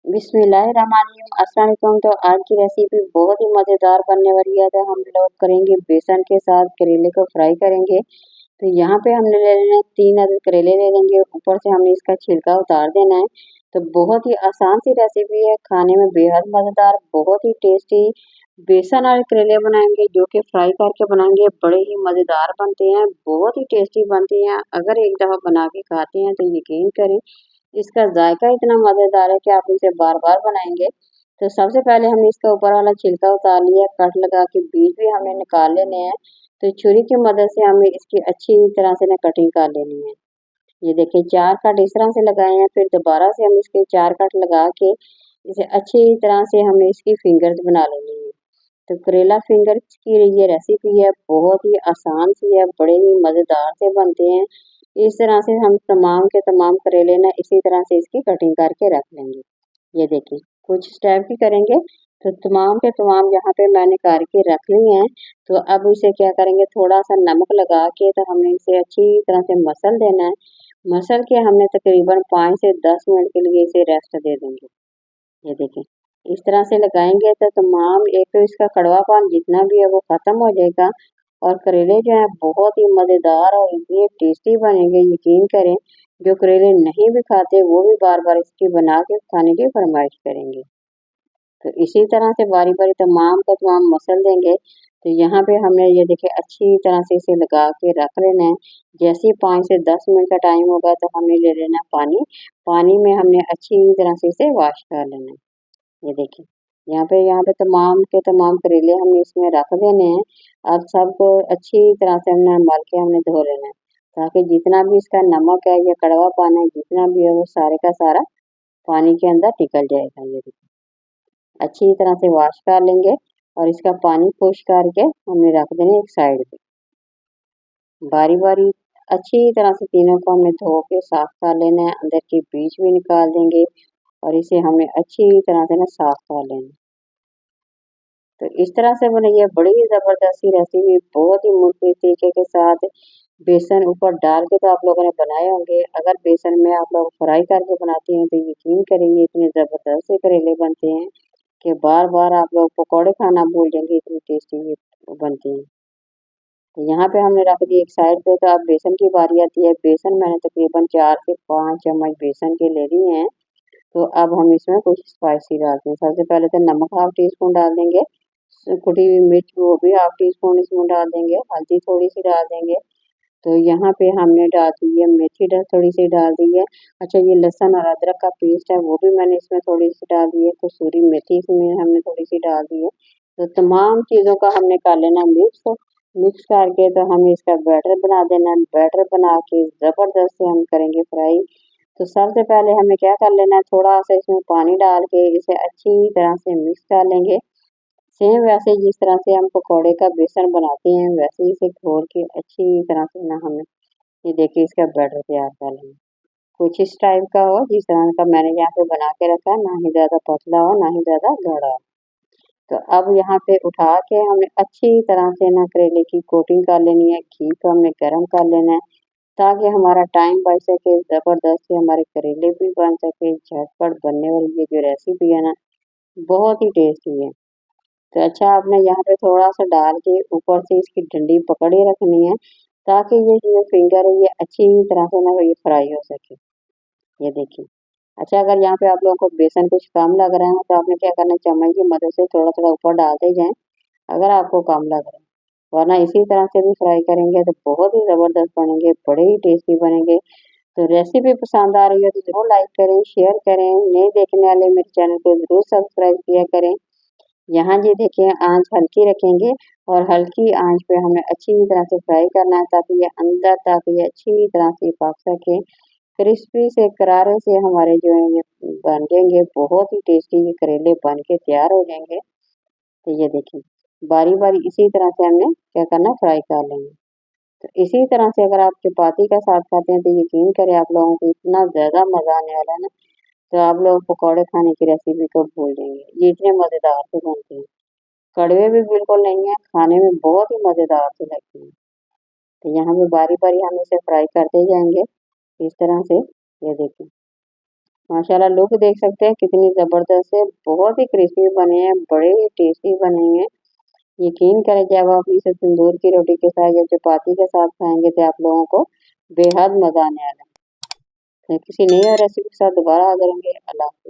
बिस्मिल्लाहिर्रहमानिर्रहीम। अस्सलाम वालेकुम। तो आज की रेसिपी बहुत ही मज़ेदार बनने वाली है। तो हम लोग करेंगे बेसन के साथ करेले को फ्राई करेंगे। तो यहाँ पे हमने ले लेना 3 अदद करेले ले लेंगे। ऊपर से हमने इसका छिलका उतार देना है। तो बहुत ही आसान सी रेसिपी है, खाने में बेहद मज़ेदार, बहुत ही टेस्टी बेसन वाले करेले बनाएंगे जो कि फ्राई करके बनाएंगे। बड़े ही मज़ेदार बनते हैं, बहुत ही टेस्टी बनते हैं। अगर एक दफ़ा बना के खाते हैं तो यकीन करें इसका जायका इतना मज़ेदार है कि आप इसे बार बार बनाएंगे। तो सबसे पहले हमने इसका ऊपर वाला छिलका उतार लिया, कट लगा के बीज भी हमने निकाल लेने हैं। तो छुरी की मदद से हमें इसकी अच्छी तरह से ना कटिंग कर लेनी है। ये देखिए 4 कट इस तरह से लगाए हैं, फिर दोबारा से हम इसके 4 कट लगा के इसे अच्छी तरह से हमने इसकी फिंगर्स बना लेनी है। तो करेला फिंगर्स की ये रेसिपी है, बहुत ही आसान सी है, बड़े ही मज़ेदार से बनते हैं। इस तरह से हम तमाम के तमाम करेले ना इसी तरह से इसकी कटिंग करके रख लेंगे। ये देखिए कुछ स्टेप ही करेंगे। तो तमाम के तमाम यहाँ पे मैंने करके रख ली हैं। तो अब इसे क्या करेंगे, थोड़ा सा नमक लगा के तो हमने इसे अच्छी तरह से मसल देना है। मसल के हमने तकरीबन 5 से 10 मिनट के लिए इसे रेस्ट दे देंगे। ये देखिए इस तरह से लगाएंगे तो तमाम एक तो इसका कड़वापन जितना भी है वो ख़त्म हो जाएगा। और करेले जो हैं बहुत ही मज़ेदार और इतने टेस्टी बनेंगे, यकीन करें जो करेले नहीं भी खाते वो भी बार बार इसकी बना के खाने की फरमाइश करेंगे। तो इसी तरह से बारी बारी तमाम का तमाम मसल देंगे। तो यहाँ पे हमने ये देखिए अच्छी तरह से इसे लगा के रख लेना है। जैसे ही 5 से 10 मिनट का टाइम होगा तो हमने ले लेना पानी। पानी में हमने अच्छी तरह से इसे वॉश कर लेना है। ये देखिए यहाँ पे तमाम के तमाम करेले हमने इसमें रख देने हैं। अब सबको अच्छी तरह से हमने मल के हमने धो लेना है, ताकि जितना भी इसका नमक है या कड़वापन है जितना भी है वो सारे का सारा पानी के अंदर निकल जाएगा। ये देखिए अच्छी तरह से वॉश कर लेंगे और इसका पानी खुश करके हमने रख देना एक साइड पे। बारी बारी अच्छी तरह से तीनों को हमने धो के साफ कर लेना है, अंदर के बीज भी निकाल देंगे और इसे हमें अच्छी तरह से ना साफ कर लेना है। तो इस तरह से बनी है बड़ी ही ज़बरदस्त सी रेसिपी, बहुत ही मुश्किल तरीके के साथ बेसन ऊपर डाल के तो आप लोगों ने बनाए होंगे। अगर बेसन में आप लोग फ्राई करके बनाते हैं तो यकीन करेंगे इतने ज़बरदस्त से करेले बनते हैं कि बार बार आप लोग पकौड़े खाना भूल जाएंगे, इतनी टेस्टी ये बनते हैं। तो यहाँ पे हमने रख दी एक साइड पे। तो अब बेसन की बारी आती है। बेसन मैंने तकरीबन 4 से 5 चम्मच बेसन के ले लिए हैं। तो अब हम इसमें कुछ स्पाइसी डालते हैं। सबसे पहले तो नमक हाफ टी स्पून डाल देंगे, कुटी हुई मिर्च वो भी हाफ टी स्पून इसमें डाल देंगे, हल्दी थोड़ी सी डाल देंगे। तो यहाँ पे हमने डाल दी है मेथी थोड़ी सी डाल दी है। अच्छा ये लहसुन और अदरक का पेस्ट है वो भी मैंने इसमें थोड़ी सी डाल दी है। कसूरी मेथी इसमें हमने थोड़ी सी डाल दी है। तो तमाम चीज़ों का हमने कर लेना मिक्स। मिक्स करके तो हमें इसका बैटर बना देना है। बैटर बना के ज़बरदस्त से हम करेंगे फ्राई। तो सबसे पहले हमें क्या कर लेना है, थोड़ा सा इसमें पानी डाल के इसे अच्छी तरह से मिक्स कर लेंगे। सेम वैसे जिस तरह से हम पकौड़े का बेसन बनाते हैं वैसे ही इसे घोल के अच्छी तरह से ना हमें ये देखिए इसका बैटर तैयार कर लेंगे। कुछ इस टाइप का हो जिस तरह का मैंने यहाँ पे बना के रखा है, ना ही ज़्यादा पतला हो ना ही ज़्यादा गाढ़ा हो। तो अब यहाँ पे उठा के हमें अच्छी तरह से ना करेले की कोटिंग कर लेनी है। घी को हमने गर्म कर लेना है ताकि हमारा टाइम बच सके, ज़बरदस्त से हमारे करेले भी बन सके। झटपट बनने वाली ये जो रेसिपी है ना बहुत ही टेस्टी है। तो अच्छा आपने यहाँ पे थोड़ा सा डाल के ऊपर से इसकी डंडी पकड़े रखनी है ताकि ये जो फिंगर है ये अच्छी तरह से ना ये फ्राई हो सके। ये देखिए अच्छा अगर यहाँ पे आप लोगों को बेसन कुछ कम लग रहा है तो आपने क्या करना है, चम्मच की मदद से थोड़ा थोड़ा ऊपर डालते जाएं अगर आपको कम लग रहा है। वरना इसी तरह से भी फ्राई करेंगे तो बहुत ही ज़बरदस्त बनेंगे, बड़े ही टेस्टी बनेंगे। तो रेसिपी पसंद आ रही है तो ज़रूर लाइक करें, शेयर करें। नए देखने वाले मेरे चैनल को ज़रूर सब्सक्राइब किया करें। यहाँ ये देखिए आंच हल्की रखेंगे और हल्की आंच पे हमें अच्छी तरह से फ्राई करना है ताकि ये अंदर तक ये अच्छी तरह से पक सके। क्रिस्पी से करारे से हमारे जो है ये बन जाएंगे, बहुत ही टेस्टी ये करेले बन के तैयार हो जाएंगे। तो ये देखिए बारी बारी इसी तरह से हमने क्या करना फ्राई कर लेंगे। तो इसी तरह से अगर आप चपाती का साथ खाते हैं तो यकीन करें आप लोगों को इतना ज़्यादा मज़ा आने वाला है ना। तो आप लोग पकौड़े खाने की रेसिपी को भूल जाएंगे, ये इतने मज़ेदार से बनते हैं। कड़वे भी बिल्कुल नहीं है, खाने में बहुत ही मज़ेदार से लगते हैं। तो यहाँ पे बारी बारी हम इसे फ्राई करते जाएंगे इस तरह से। ये देखिए माशाल्लाह लुक देख सकते हैं कितनी ज़बरदस्त है। बहुत ही क्रिस्पी बने हैं, बड़े ही टेस्टी बने हैं। यकीन करें जब आप इसे तंदूर की रोटी के साथ या चपाती के साथ खाएँगे तो आप लोगों को बेहद मज़ा आने वाला है। किसी नई और रेसिपी के साथ दोबारा हाज़िर होंगे। अल्लाह हाफ़िज़।